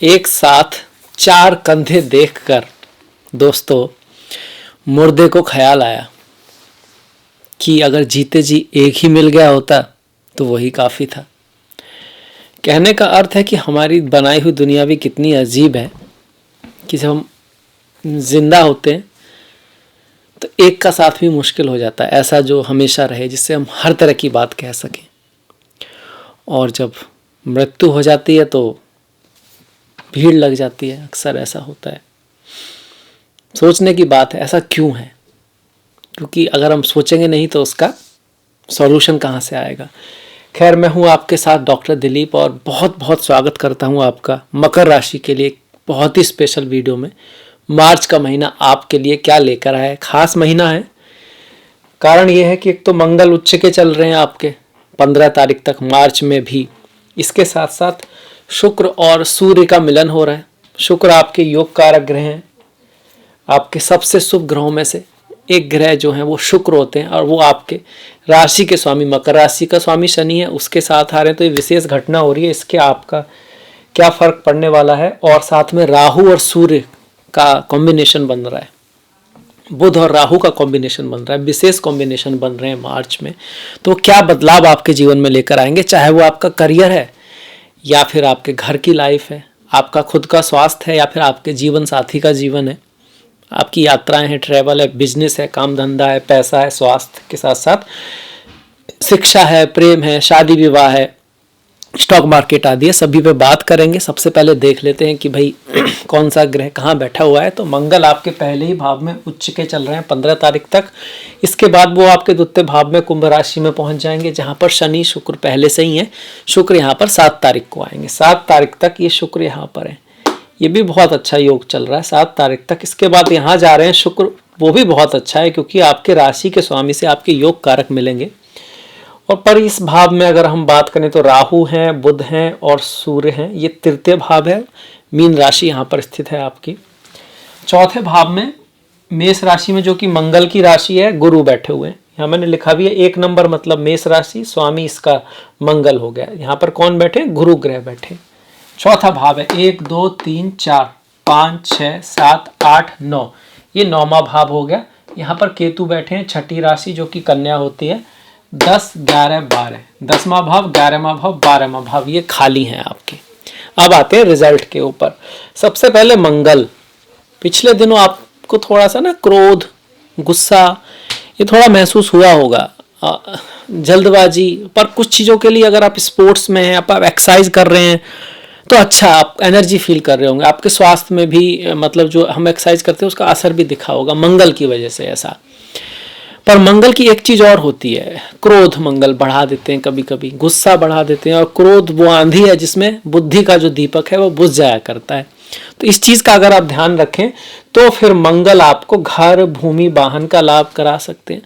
एक साथ चार कंधे देखकर दोस्तों मुर्दे को ख्याल आया कि अगर जीते जी एक ही मिल गया होता तो वही काफ़ी था। कहने का अर्थ है कि हमारी बनाई हुई दुनिया भी कितनी अजीब है कि जब हम जिंदा होते हैं तो एक का साथ भी मुश्किल हो जाता है, ऐसा जो हमेशा रहे, जिससे हम हर तरह की बात कह सकें। और जब मृत्यु हो जाती है तो भीड़ लग जाती है, अक्सर ऐसा होता है। सोचने की बात है ऐसा क्यों है, क्योंकि अगर हम सोचेंगे नहीं तो उसका सॉल्यूशन कहाँ से आएगा। खैर, मैं हूँ आपके साथ डॉक्टर दिलीप और बहुत बहुत स्वागत करता हूँ आपका मकर राशि के लिए बहुत ही स्पेशल वीडियो में। मार्च का महीना आपके लिए क्या लेकर आया है, खास महीना है। कारण यह है कि एक तो मंगल उच्च के चल रहे हैं आपके 15 तारीख तक मार्च में भी। इसके साथ साथ शुक्र और सूर्य का मिलन हो रहा है। शुक्र आपके योग कारक ग्रह हैं, आपके सबसे शुभ ग्रहों में से एक ग्रह जो है वो शुक्र होते हैं, और वो आपके राशि के स्वामी, मकर राशि का स्वामी शनि है, उसके साथ आ रहे हैं। तो ये विशेष घटना हो रही है, इसके आपका क्या फर्क पड़ने वाला है। और साथ में राहु और सूर्य का कॉम्बिनेशन बन रहा है, बुध और राहु का कॉम्बिनेशन बन रहा है, विशेष कॉम्बिनेशन बन रहे हैं मार्च में। तो क्या बदलाव आपके जीवन में लेकर आएंगे, चाहे वो आपका करियर है या फिर आपके घर की लाइफ है, आपका खुद का स्वास्थ्य है या फिर आपके जीवन साथी का जीवन है, आपकी यात्राएं हैं, ट्रैवल है, बिजनेस है, काम धंधा है, पैसा है, स्वास्थ्य के साथ साथ शिक्षा है, प्रेम है, शादी विवाह है, स्टॉक मार्केट आदि है, सभी पे बात करेंगे। सबसे पहले देख लेते हैं कि भाई कौन सा ग्रह कहाँ बैठा हुआ है। तो मंगल आपके पहले ही भाव में उच्च के चल रहे हैं 15 तारीख तक। इसके बाद वो आपके द्वितीय भाव में कुंभ राशि में पहुंच जाएंगे, जहां पर शनि शुक्र पहले से ही है। शुक्र यहाँ पर 7 तारीख को आएंगे, 7 तारीख तक ये शुक्र यहाँ पर है। ये भी बहुत अच्छा योग चल रहा है 7 तारीख तक। इसके बाद यहाँ जा रहे हैं शुक्र, वो भी बहुत अच्छा है क्योंकि आपके राशि के स्वामी से आपके योग कारक मिलेंगे। और पर इस भाव में अगर हम बात करें तो राहु हैं, बुध हैं और सूर्य हैं। ये तृतीय भाव है, मीन राशि यहाँ पर स्थित है आपकी। चौथे भाव में मेष राशि में, जो कि मंगल की राशि है, गुरु बैठे हुए हैं। यहाँ मैंने लिखा भी है 1 नंबर, मतलब मेष राशि, स्वामी इसका मंगल हो गया। यहाँ पर कौन बैठे, गुरु ग्रह बैठे। चौथा भाव है 1 2 3 4 5 6 7 8 9, ये 9वां भाव हो गया। यहाँ पर केतु बैठे हैं, छठी राशि जो कि कन्या होती है। 10 11 12, 10वां भाव, 11वां भाव, 12वां भाव ये खाली हैं आपके। अब आते हैं रिजल्ट के ऊपर। सबसे पहले मंगल, पिछले दिनों आपको थोड़ा सा ना क्रोध, गुस्सा ये थोड़ा महसूस हुआ होगा, जल्दबाजी। पर कुछ चीज़ों के लिए अगर आप स्पोर्ट्स में हैं, आप एक्सरसाइज कर रहे हैं तो अच्छा आप एनर्जी फील कर रहे होंगे। आपके स्वास्थ्य में भी मतलब जो हम एक्सरसाइज करते हैं उसका असर भी दिखा होगा मंगल की वजह से ऐसा। पर मंगल की एक चीज और होती है, क्रोध मंगल बढ़ा देते हैं, कभी कभी गुस्सा बढ़ा देते हैं। और क्रोध वो आंधी है जिसमें बुद्धि का जो दीपक है वो बुझ जाया करता है। तो इस चीज का अगर आप ध्यान रखें तो फिर मंगल आपको घर, भूमि, वाहन का लाभ करा सकते हैं।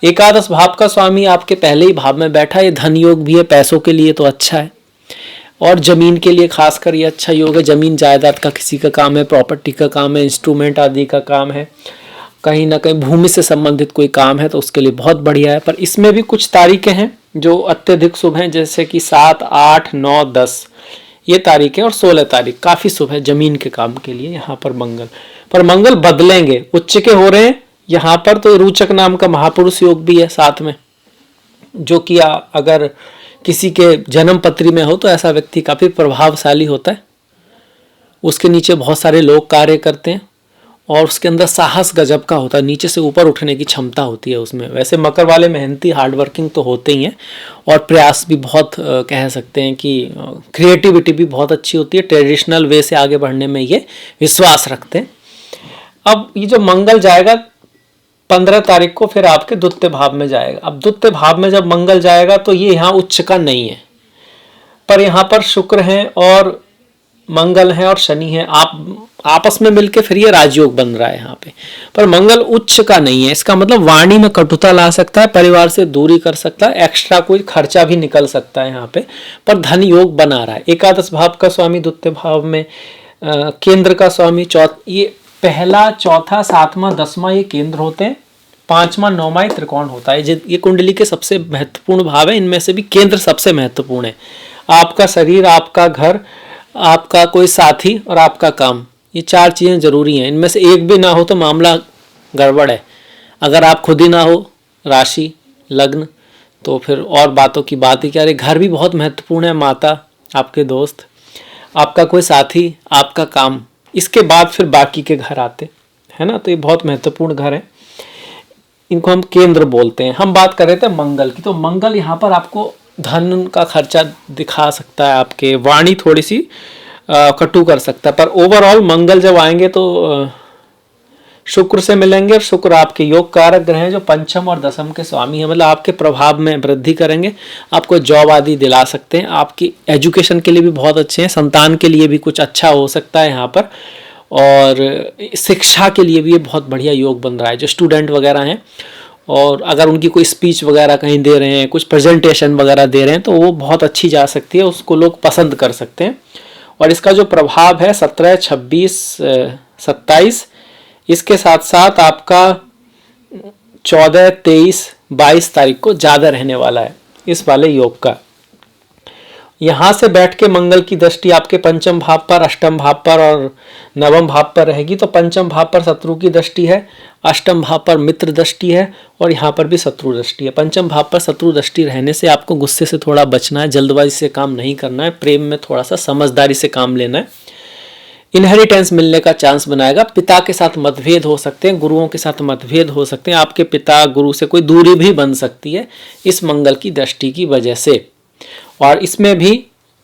एकादश भाव का स्वामी आपके पहले ही भाव में बैठा है, ये धन योग भी है, पैसों के लिए तो अच्छा है। और जमीन के लिए खासकर ये अच्छा योग है। जमीन जायदाद का किसी का काम है, प्रॉपर्टी का काम है, इंस्ट्रूमेंट आदि का काम है, कहीं ना कहीं भूमि से संबंधित कोई काम है तो उसके लिए बहुत बढ़िया है। पर इसमें भी कुछ तारीखें हैं जो अत्यधिक शुभ हैं, जैसे कि 7 8 9 10 ये तारीखें, और 16 तारीख काफी शुभ है जमीन के काम के लिए। यहाँ पर मंगल, पर मंगल बदलेंगे, उच्च के हो रहे हैं यहाँ पर। तो रोचक नाम का महापुरुष योग भी है साथ में, जो कि अगर किसी के जन्म पत्री में हो तो ऐसा व्यक्ति काफी प्रभावशाली होता है। उसके नीचे बहुत सारे लोग कार्य करते हैं और उसके अंदर साहस गजब का होता है, नीचे से ऊपर उठने की क्षमता होती है उसमें। वैसे मकर वाले मेहनती, हार्डवर्किंग तो होते ही हैं, और प्रयास भी बहुत कह सकते हैं कि क्रिएटिविटी भी बहुत अच्छी होती है। ट्रेडिशनल वे से आगे बढ़ने में ये विश्वास रखते हैं। अब ये जो मंगल जाएगा 15 तारीख को फिर आपके द्वितीय भाव में जाएगा। अब द्वितीय भाव में जब मंगल जाएगा तो ये यहाँ उच्च का नहीं है, पर यहाँ पर शुक्र हैं और मंगल है और शनि है, आप आपस में मिलके फिर ये राजयोग बन रहा है यहाँ पे। पर मंगल उच्च का नहीं है, इसका मतलब वाणी में कटुता ला सकता है, परिवार से दूरी कर सकता है, एक्स्ट्रा कोई खर्चा भी निकल सकता है यहाँ पे। पर धन योग बना रहा है। एकादश भाव का स्वामी द्वितीय भाव में, केंद्र का स्वामी ये पहला, चौथा, 7वां, 10वां ये केंद्र होते हैं, 5वां 9वां त्रिकोण होता है। ये कुंडली के सबसे महत्वपूर्ण भाव है, इनमें से भी केंद्र सबसे महत्वपूर्ण है। आपका शरीर, आपका घर, आपका कोई साथी और आपका काम, ये 4 चीज़ें ज़रूरी हैं। इनमें से एक भी ना हो तो मामला गड़बड़ है। अगर आप खुद ही ना हो, राशि लग्न, तो फिर और बातों की बात ही क्या रही। घर भी बहुत महत्वपूर्ण है, माता, आपके दोस्त, आपका कोई साथी, आपका काम, इसके बाद फिर बाकी के घर आते है ना। तो ये बहुत महत्वपूर्ण घर है, इनको हम केंद्र बोलते हैं। हम बात कर रहे थे मंगल की, तो मंगल यहाँ पर आपको धन का खर्चा दिखा सकता है, आपके वाणी थोड़ी सी कटु कर सकता है, पर ओवरऑल मंगल जब आएंगे तो शुक्र से मिलेंगे, और शुक्र आपके योग कारक ग्रह हैं जो पंचम और दसम के स्वामी हैं, मतलब आपके प्रभाव में वृद्धि करेंगे, आपको जॉब आदि दिला सकते हैं, आपकी एजुकेशन के लिए भी बहुत अच्छे हैं, संतान के लिए भी कुछ अच्छा हो सकता है यहाँ पर, और शिक्षा के लिए भी ये बहुत बढ़िया योग बन रहा है। जो स्टूडेंट वगैरह हैं और अगर उनकी कोई स्पीच वगैरह कहीं दे रहे हैं, कुछ प्रेजेंटेशन वगैरह दे रहे हैं, तो वो बहुत अच्छी जा सकती है, उसको लोग पसंद कर सकते हैं। और इसका जो प्रभाव है 17, 26, 27, इसके साथ साथ आपका 14, 23, 22 तारीख को ज़्यादा रहने वाला है इस वाले योग का। यहाँ से बैठ के मंगल की दृष्टि आपके पंचम भाव पर, अष्टम भाव पर और नवम भाव पर रहेगी। तो पंचम भाव पर शत्रु की दृष्टि है, अष्टम भाव पर मित्र दृष्टि है, और यहाँ पर भी शत्रु दृष्टि है। पंचम भाव पर शत्रु दृष्टि रहने से आपको गुस्से से थोड़ा बचना है, जल्दबाजी से काम नहीं करना है, प्रेम में थोड़ा सा समझदारी से काम लेना है। इनहेरिटेंस मिलने का चांस बनाएगा। पिता के साथ मतभेद हो सकते हैं, गुरुओं के साथ मतभेद हो सकते हैं, आपके पिता गुरु से कोई दूरी भी बन सकती है इस मंगल की दृष्टि की वजह से। और इसमें भी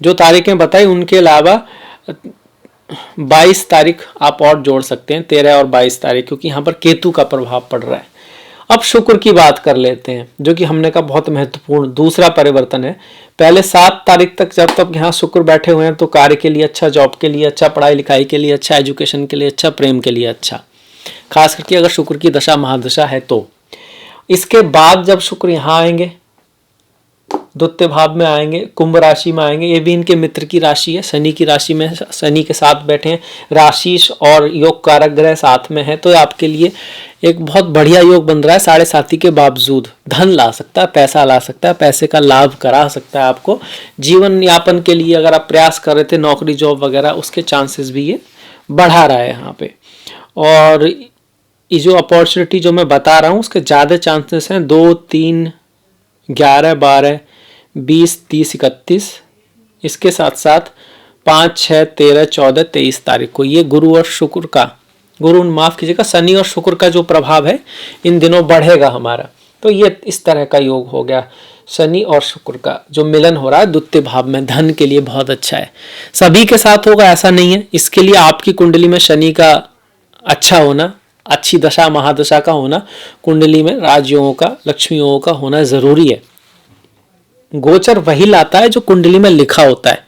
जो तारीखें बताई उनके अलावा 22 तारीख आप और जोड़ सकते हैं, 13 और 22 तारीख, क्योंकि यहाँ पर केतु का प्रभाव पड़ रहा है। अब शुक्र की बात कर लेते हैं, जो कि हमने कहा बहुत महत्वपूर्ण दूसरा परिवर्तन है। पहले 7 तारीख तक जब तक यहाँ शुक्र बैठे हुए हैं तो कार्य के लिए अच्छा, जॉब के लिए अच्छा, पढ़ाई लिखाई के लिए अच्छा, एजुकेशन के लिए अच्छा, प्रेम के लिए अच्छा, खास करके अगर शुक्र की दशा महादशा है तो। इसके बाद जब शुक्र यहाँ आएंगे, द्वितीय भाव में आएंगे, कुंभ राशि में आएंगे, ये भी इनके मित्र की राशि है, शनि की राशि में, शनि के साथ बैठे हैं, राशि और योग कारक ग्रह साथ में है, तो आपके लिए एक बहुत बढ़िया योग बन रहा है। 7.5 के बावजूद धन ला सकता है, पैसा ला सकता है, पैसे का लाभ करा सकता है आपको। जीवन यापन के लिए अगर आप प्रयास कर रहे थे नौकरी जॉब वगैरह, उसके चांसेस भी ये बढ़ा रहा है यहाँ पे। और ये जो अपॉर्चुनिटी जो मैं बता रहा हूँ उसके ज़्यादा चांसेस हैं 2, 3, 11, 12, 20, 30, 31, इसके साथ साथ 5, 6, 13, 14, 23 तारीख को ये गुरु और शुक्र का, गुरु माफ कीजिएगा, शनि और शुक्र का जो प्रभाव है इन दिनों बढ़ेगा हमारा। तो ये इस तरह का योग हो गया, शनि और शुक्र का जो मिलन हो रहा है द्वितीय भाव में, धन के लिए बहुत अच्छा है। सभी के साथ होगा ऐसा नहीं है, इसके लिए आपकी कुंडली में शनि का अच्छा होना, अच्छी दशा महादशा का होना, कुंडली में राजयोगों का, लक्ष्मी योगों का होना जरूरी है। गोचर वही लाता है जो कुंडली में लिखा होता है।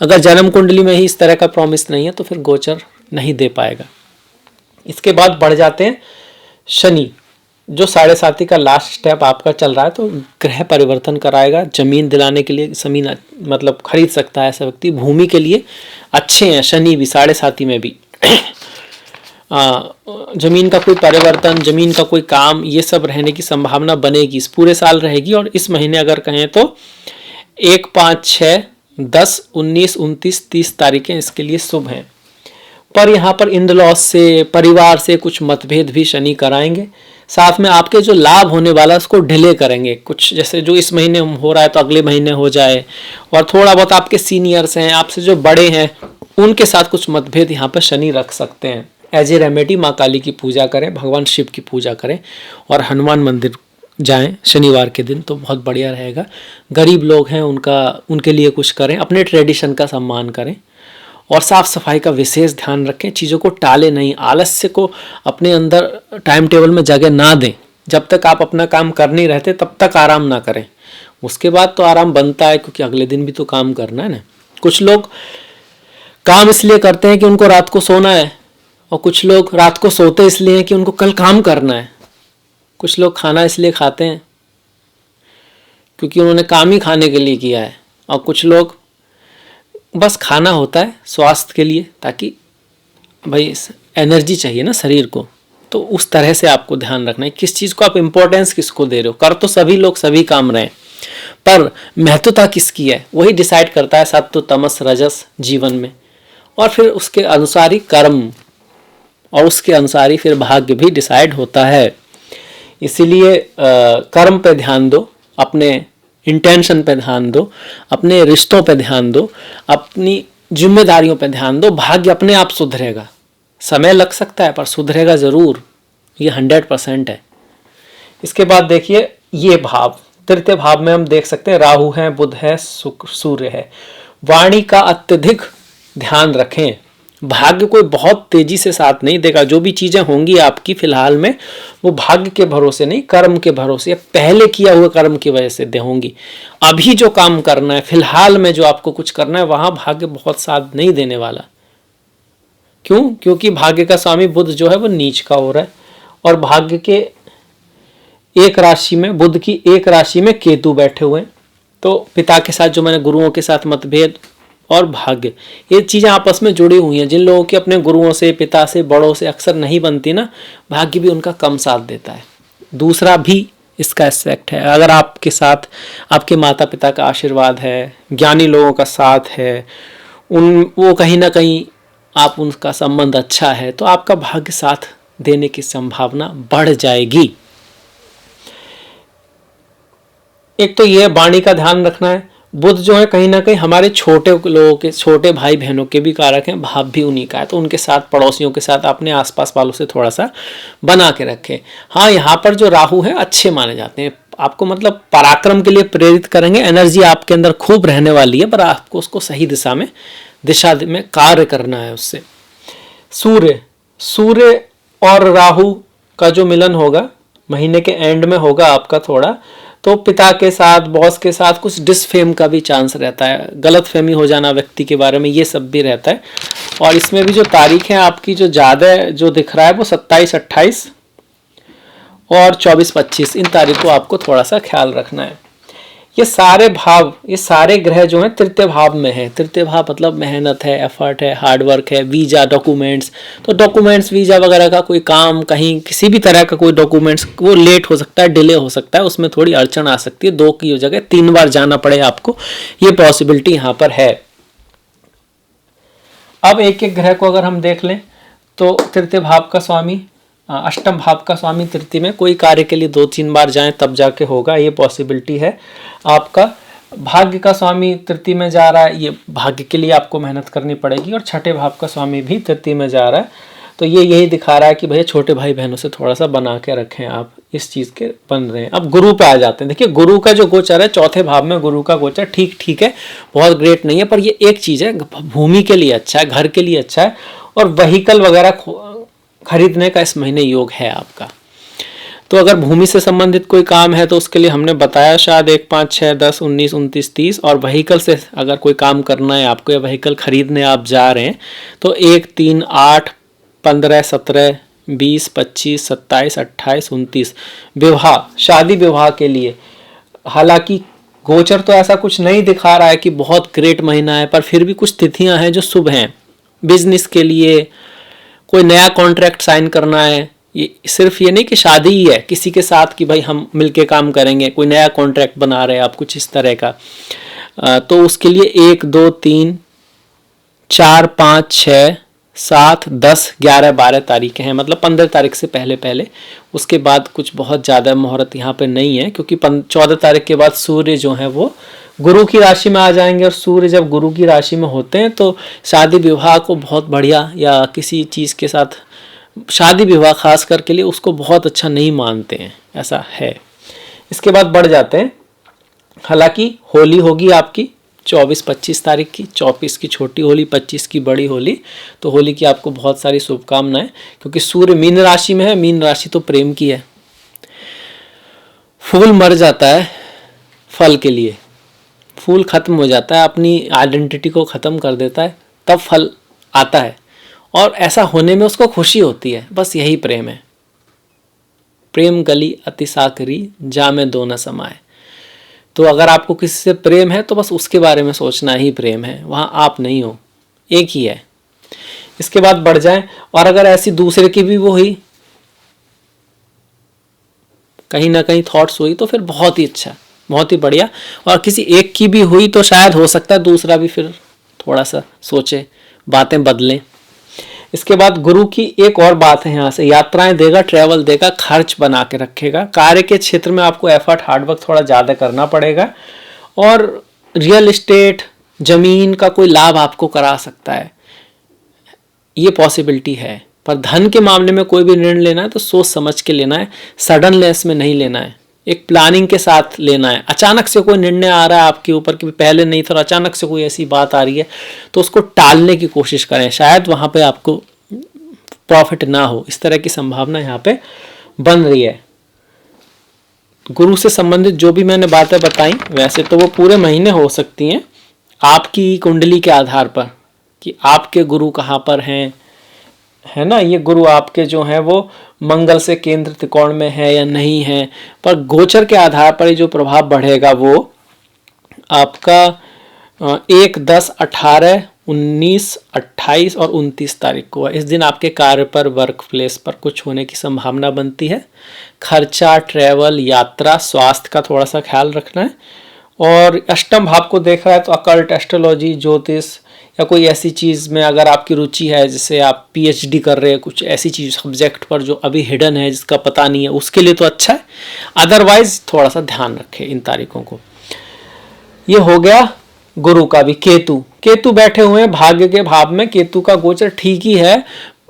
अगर जन्म कुंडली में ही इस तरह का प्रॉमिस नहीं है तो फिर गोचर नहीं दे पाएगा। इसके बाद बढ़ जाते हैं शनि, जो 7.5 का लास्ट स्टेप आपका चल रहा है, तो ग्रह परिवर्तन कराएगा। जमीन दिलाने के लिए जमीन मतलब खरीद सकता है ऐसा व्यक्ति, भूमि के लिए अच्छे हैं शनि भी 7.5 में भी। जमीन का कोई परिवर्तन, जमीन का कोई काम, ये सब रहने की संभावना बनेगी, इस पूरे साल रहेगी। और इस महीने अगर कहें तो 1, 5, 6, 10, 19, 29, 30 तारीखें इसके लिए शुभ हैं। पर यहाँ पर इन लॉस से, परिवार से कुछ मतभेद भी शनि कराएंगे। साथ में आपके जो लाभ होने वाला है उसको डिले करेंगे, कुछ जैसे जो इस महीने हो रहा है तो अगले महीने हो जाए। और थोड़ा बहुत आपके सीनियर्स हैं, आपसे जो बड़े हैं, उनके साथ कुछ मतभेद यहाँ पर शनि रख सकते हैं। एज ए रेमेडी माँ काली की पूजा करें, भगवान शिव की पूजा करें और हनुमान मंदिर जाएं शनिवार के दिन, तो बहुत बढ़िया रहेगा। गरीब लोग हैं उनके लिए कुछ करें, अपने ट्रेडिशन का सम्मान करें और साफ सफाई का विशेष ध्यान रखें। चीज़ों को टाले नहीं, आलस्य को अपने अंदर टाइम टेबल में जगह ना दें। जब तक आप अपना काम कर नहीं रहते तब तक आराम ना करें, उसके बाद तो आराम बनता है, क्योंकि अगले दिन भी तो काम करना है ना। कुछ लोग काम इसलिए करते हैं कि उनको रात को सोना है, और कुछ लोग रात को सोते इसलिए हैं कि उनको कल काम करना है। कुछ लोग खाना इसलिए खाते हैं क्योंकि उन्होंने काम ही खाने के लिए किया है, और कुछ लोग बस खाना होता है स्वास्थ्य के लिए, ताकि भाई एनर्जी चाहिए ना शरीर को। तो उस तरह से आपको ध्यान रखना है किस चीज़ को आप इम्पोर्टेंस किसको दे रहे हो। कर तो सभी लोग सभी काम रहे हैं, पर महत्वता किसकी है वही डिसाइड करता है सत्व तमस रजस जीवन में, और फिर उसके अनुसार ही कर्म और उसके अनुसार ही फिर भाग्य भी डिसाइड होता है। इसीलिए कर्म पे ध्यान दो, अपने इंटेंशन पे ध्यान दो, अपने रिश्तों पे ध्यान दो, अपनी जिम्मेदारियों पे ध्यान दो, भाग्य अपने आप सुधरेगा। समय लग सकता है पर सुधरेगा जरूर, ये 100% है। इसके बाद देखिए ये भाव, तृतीय भाव में हम देख सकते हैं राहु है, बुध है, शुक्र सूर्य है। वाणी का अत्यधिक ध्यान रखें, भाग्य कोई बहुत तेजी से साथ नहीं देगा। जो भी चीजें होंगी आपकी फिलहाल में वो भाग्य के भरोसे नहीं, कर्म के भरोसे, पहले किया हुए कर्म की वजह से होंगी। अभी जो काम करना है, फिलहाल में जो आपको कुछ करना है, वहां भाग्य बहुत साथ नहीं देने वाला। क्यों? क्योंकि भाग्य का स्वामी बुध जो है वो नीच का हो रहा है, और भाग्य के एक राशि में, बुध की एक राशि में केतु बैठे हुए हैं। तो पिता के साथ जो मैंने गुरुओं के साथ मतभेद और भाग्य, ये चीजें आपस में जुड़ी हुई हैं। जिन लोगों की अपने गुरुओं से, पिता से, बड़ों से अक्सर नहीं बनती ना, भाग्य भी उनका कम साथ देता है। दूसरा भी इसका एस्पेक्ट है, अगर आपके साथ आपके माता पिता का आशीर्वाद है, ज्ञानी लोगों का साथ है, वो कहीं ना कहीं आप उनका संबंध अच्छा है, तो आपका भाग्य साथ देने की संभावना बढ़ जाएगी। एक तो ये वाणी का ध्यान रखना है। बुध जो है कहीं ना कहीं हमारे छोटे लोगों के, छोटे भाई बहनों के भी कारक हैं, भाव भी उन्हीं का है, तो उनके साथ, पड़ोसियों के साथ, अपने आसपास वालों से थोड़ा सा बना के रखें। हाँ, यहाँ पर जो राहु है अच्छे माने जाते हैं, आपको मतलब पराक्रम के लिए प्रेरित करेंगे, एनर्जी आपके अंदर खूब रहने वाली है, पर आपको उसको सही दिशा में कार्य करना है उससे। सूर्य और राहु का जो मिलन होगा महीने के एंड में होगा आपका थोड़ा, तो पिता के साथ, बॉस के साथ कुछ डिसफेम का भी चांस रहता है, गलत फहमी हो जाना व्यक्ति के बारे में, ये सब भी रहता है। और इसमें भी जो तारीख है आपकी जो ज़्यादा जो दिख रहा है वो 27, 28 और 24, 25, इन तारीख को आपको थोड़ा सा ख्याल रखना है। ये सारे भाव, ये सारे ग्रह जो हैं तृतीय भाव में है। तृतीय भाव मतलब मेहनत है, एफर्ट है, हार्डवर्क है, वीजा, डॉक्यूमेंट्स। तो डॉक्यूमेंट्स, वीजा वगैरह का कोई काम, कहीं किसी भी तरह का कोई डॉक्यूमेंट्स, वो लेट हो सकता है, डिले हो सकता है, उसमें थोड़ी अड़चन आ सकती है। 2 की जगह 3 बार जाना पड़े आपको, ये पॉसिबिलिटी यहाँ पर है। अब एक एक ग्रह को अगर हम देख लें तो तृतीय भाव का स्वामी, अष्टम भाव का स्वामी तृतीय में, कोई कार्य के लिए 2-3 बार जाएं तब जाके होगा, ये पॉसिबिलिटी है। आपका भाग्य का स्वामी तृतीय में जा रहा है, ये भाग्य के लिए आपको मेहनत करनी पड़ेगी। और छठे भाव का स्वामी भी तृतीय में जा रहा है, तो ये यही दिखा रहा है कि भैया छोटे भाई बहनों से थोड़ा सा बना के रखें, आप इस चीज़ के बन रहे हैं। अब गुरु पे आ जाते हैं। देखिए गुरु का जो गोचर है, चौथे भाव में गुरु का गोचर ठीक है, बहुत ग्रेट नहीं है, पर ये एक चीज़ है, भूमि के लिए अच्छा है, घर के लिए अच्छा है, और व्हीकल वगैरह खरीदने का इस महीने योग है आपका। तो अगर भूमि से संबंधित कोई काम है तो उसके लिए हमने बताया शायद 1, 5, 6, 10, 19, 29, 30, और व्हीकल से अगर कोई काम करना है आपको, या व्हीकल खरीदने आप जा रहे हैं, तो 1, 3, 8, 15, 17, 20, 25, 27, 28, 29 विवाह, शादी विवाह के लिए। हालांकि गोचर तो ऐसा कुछ नहीं दिखा रहा है कि बहुत ग्रेट महीना है, पर फिर भी कुछ तिथियां हैं जो शुभ हैं। बिजनेस के लिए कोई नया कॉन्ट्रैक्ट साइन करना है, ये सिर्फ ये नहीं कि शादी ही है किसी के साथ कि भाई हम मिलके काम करेंगे, कोई नया कॉन्ट्रैक्ट बना रहे हैं आप, कुछ इस तरह का, तो उसके लिए 1, 2, 3, 4, 5, 6, 7, 10, 11, 12 तारीखें हैं, मतलब 15 तारीख से पहले। उसके बाद कुछ बहुत ज़्यादा मुहूर्त यहाँ पे नहीं है, क्योंकि 14 तारीख के बाद सूर्य जो है वो गुरु की राशि में आ जाएंगे, और सूर्य जब गुरु की राशि में होते हैं तो शादी विवाह को बहुत बढ़िया, या किसी चीज़ के साथ शादी विवाह खास करके लिए उसको बहुत अच्छा नहीं मानते हैं, ऐसा है। इसके बाद बढ़ जाते हैं। हालांकि होली होगी आपकी 24-25 तारीख की, 24 की छोटी होली, 25 की बड़ी होली, तो होली की आपको बहुत सारी शुभकामनाएं, क्योंकि सूर्य मीन राशि में है, मीन राशि तो प्रेम की है। फूल मर जाता है फल के लिए, फूल खत्म हो जाता है, अपनी आइडेंटिटी को खत्म कर देता है, तब फल आता है, और ऐसा होने में उसको खुशी होती है। बस यही प्रेम है। प्रेम गली अति साकरी, जामे दो न समाए। तो अगर आपको किसी से प्रेम है तो बस उसके बारे में सोचना ही प्रेम है, वहां आप नहीं हो, एक ही है। इसके बाद बढ़ जाए, और अगर ऐसी दूसरे की भी वो ही कहीं ना कहीं थॉट्स हुई तो फिर बहुत ही अच्छा, बहुत ही बढ़िया। और किसी एक की भी हुई तो शायद हो सकता है दूसरा भी फिर थोड़ा सा सोचे, बातें बदलें। इसके बाद गुरु की एक और बात है यहाँ से, यात्राएं देगा, ट्रैवल देगा, खर्च बना के रखेगा। कार्य के क्षेत्र में आपको एफर्ट, हार्डवर्क थोड़ा ज़्यादा करना पड़ेगा। और रियल एस्टेट, जमीन का कोई लाभ आपको करा सकता है, ये पॉसिबिलिटी है। पर धन के मामले में कोई भी निर्णय लेना है तो सोच समझ के लेना है, सडननेस में नहीं लेना है, एक प्लानिंग के साथ लेना है। अचानक से कोई निर्णय आ रहा है आपके ऊपर कि पहले नहीं था और अचानक से कोई ऐसी बात आ रही है तो उसको टालने की कोशिश करें, शायद वहाँ पे आपको प्रॉफिट ना हो, इस तरह की संभावना यहाँ पे बन रही है। गुरु से संबंधित जो भी मैंने बातें बताई वैसे तो वो पूरे महीने हो सकती हैं आपकी कुंडली के आधार पर कि आपके गुरु कहाँ पर हैं, है ना। ये गुरु आपके जो हैं वो मंगल से केंद्र त्रिकोण में है या नहीं है, पर गोचर के आधार पर जो प्रभाव बढ़ेगा वो आपका 1, 10, 18, 19, 28 और 29 तारीख को है। इस दिन आपके कार्य पर, वर्क प्लेस पर कुछ होने की संभावना बनती है। खर्चा, ट्रैवल, यात्रा, स्वास्थ्य का थोड़ा सा ख्याल रखना है। और अष्टम भाव को देख रहा है तो अकल्ट, एस्ट्रोलॉजी, ज्योतिष या कोई ऐसी चीज़ में अगर आपकी रुचि है, जैसे आप पीएचडी कर रहे हैं कुछ ऐसी चीज़ सब्जेक्ट पर जो अभी हिडन है, जिसका पता नहीं है, उसके लिए तो अच्छा है। अदरवाइज थोड़ा सा ध्यान रखें इन तारीखों को। ये हो गया गुरु का भी। केतु बैठे हुए हैं भाग्य के भाव में। केतु का गोचर ठीक ही है,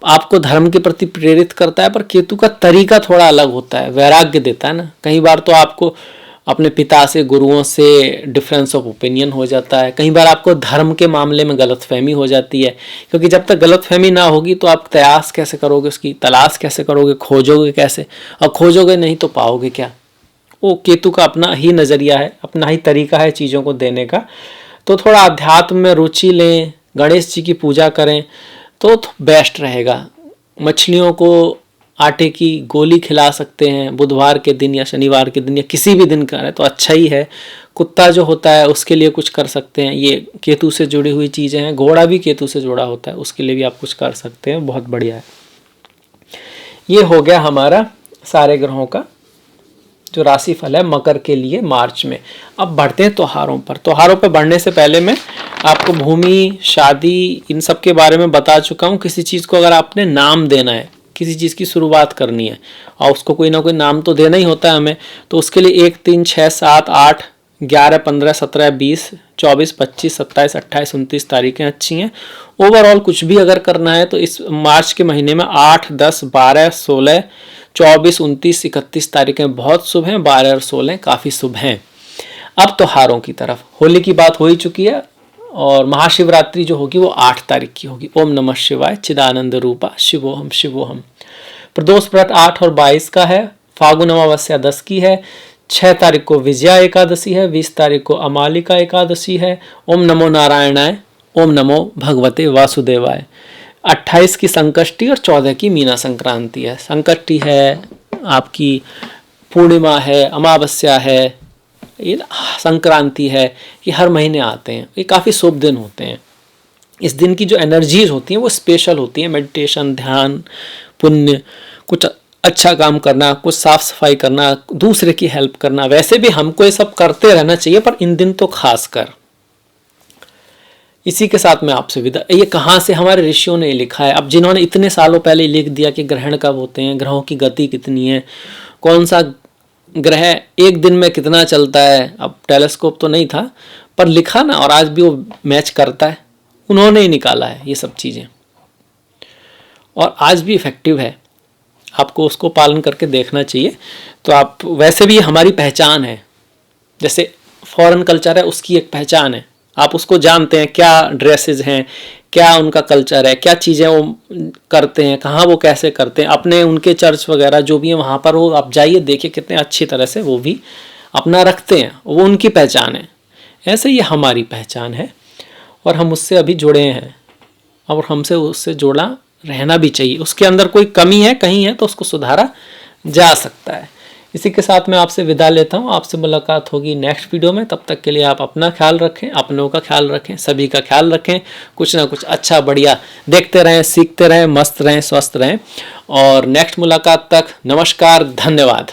आपको धर्म के प्रति प्रेरित करता है, पर केतु का तरीका थोड़ा अलग होता है, वैराग्य देता है ना। कई बार तो आपको अपने पिता से, गुरुओं से डिफरेंस ऑफ ओपिनियन हो जाता है। कई बार आपको धर्म के मामले में गलतफहमी हो जाती है, क्योंकि जब तक गलतफहमी ना होगी तो आप प्रयास कैसे करोगे, उसकी तलाश कैसे करोगे, खोजोगे कैसे, और खोजोगे नहीं तो पाओगे क्या। वो केतु का अपना ही नज़रिया है, अपना ही तरीका है चीज़ों को देने का। तो थोड़ा अध्यात्म में रुचि लें, गणेश जी की पूजा करें तो बेस्ट रहेगा। मछलियों को आटे की गोली खिला सकते हैं बुधवार के दिन या शनिवार के दिन या किसी भी दिन करें तो अच्छा ही है। कुत्ता जो होता है उसके लिए कुछ कर सकते हैं, ये केतु से जुड़ी हुई चीज़ें हैं। घोड़ा भी केतु से जुड़ा होता है, उसके लिए भी आप कुछ कर सकते हैं, बहुत बढ़िया है। ये हो गया हमारा सारे ग्रहों का जो राशिफल है मकर के लिए मार्च में। अब बढ़ते हैं त्योहारों पर। त्योहारों पर बढ़ने से पहले मैं आपको भूमि, शादी, इन सब के बारे में बता चुका हूँ। किसी चीज़ को अगर आपने नाम देना है, किसी चीज़ की शुरुआत करनी है और उसको कोई ना कोई नाम तो देना ही होता है हमें, तो उसके लिए 1, 3, 6, 7, 8, 11, 15, 17, 20, 24, 25, 27, 28, 29 तारीखें अच्छी हैं। ओवरऑल कुछ भी अगर करना है तो इस मार्च के महीने में 8, 10, 12, 16, 24, 29, 31 तारीखें बहुत शुभ हैं। 12 और 16 काफ़ी शुभ हैं। अब त्योहारों की तरफ। होली की बात हो ही चुकी है और महाशिवरात्रि जो होगी वो 8 तारीख की होगी। ओम नमः शिवाय चिदानंद रूपा शिवोहम शिवोहम। प्रदोष व्रत 8 और 22 का है। फागुन अमावस्या 10 की है। 6 तारीख को विजया एकादशी है। 20 तारीख को अमालिका एकादशी है। ओम नमो नारायणाय, ओम नमो भगवते वासुदेवाय। 28 की संकष्टी और 14 की मीना संक्रांति है। संकष्टी है आपकी, पूर्णिमा है, अमावस्या है, ये संक्रांति है, ये हर महीने आते हैं। ये काफ़ी शुभ दिन होते हैं। इस दिन की जो एनर्जीज होती हैं वो स्पेशल होती हैं। मेडिटेशन, ध्यान, पुण्य, कुछ अच्छा काम करना, कुछ साफ सफाई करना, दूसरे की हेल्प करना। वैसे भी हमको ये सब करते रहना चाहिए, पर इन दिन तो खास कर। इसी के साथ मैं आपसे विदा। ये कहाँ से, हमारे ऋषियों ने लिखा है। अब जिन्होंने इतने सालों पहले लिख दिया कि ग्रहण कब होते हैं, ग्रहों की गति कितनी है, कौन सा ग्रह एक दिन में कितना चलता है, अब टेलीस्कोप तो नहीं था पर लिखा ना, और आज भी वो मैच करता है। उन्होंने ही निकाला है ये सब चीज़ें और आज भी इफ़ेक्टिव है। आपको उसको पालन करके देखना चाहिए। तो आप वैसे भी हमारी पहचान है, जैसे फॉरेन कल्चर है उसकी एक पहचान है। आप उसको जानते हैं, क्या ड्रेसेस हैं, क्या उनका कल्चर है, क्या चीज़ें वो करते हैं, कहाँ वो कैसे करते हैं। अपने उनके चर्च वगैरह जो भी है वहाँ पर वो आप जाइए, देखिए कितने अच्छी तरह से वो भी अपना रखते हैं। वो उनकी पहचान है। ऐसे ये हमारी पहचान है और हम उससे अभी जुड़े हैं और हमसे उससे जुड़ा रहना भी चाहिए। उसके अंदर कोई कमी है, कहीं है तो उसको सुधारा जा सकता है। इसी के साथ मैं आपसे विदा लेता हूँ। आपसे मुलाकात होगी नेक्स्ट वीडियो में। तब तक के लिए आप अपना ख्याल रखें, अपनों का ख्याल रखें, सभी का ख्याल रखें। कुछ ना कुछ अच्छा बढ़िया देखते रहें, सीखते रहें, मस्त रहें, स्वस्थ रहें। और नेक्स्ट मुलाकात तक नमस्कार, धन्यवाद।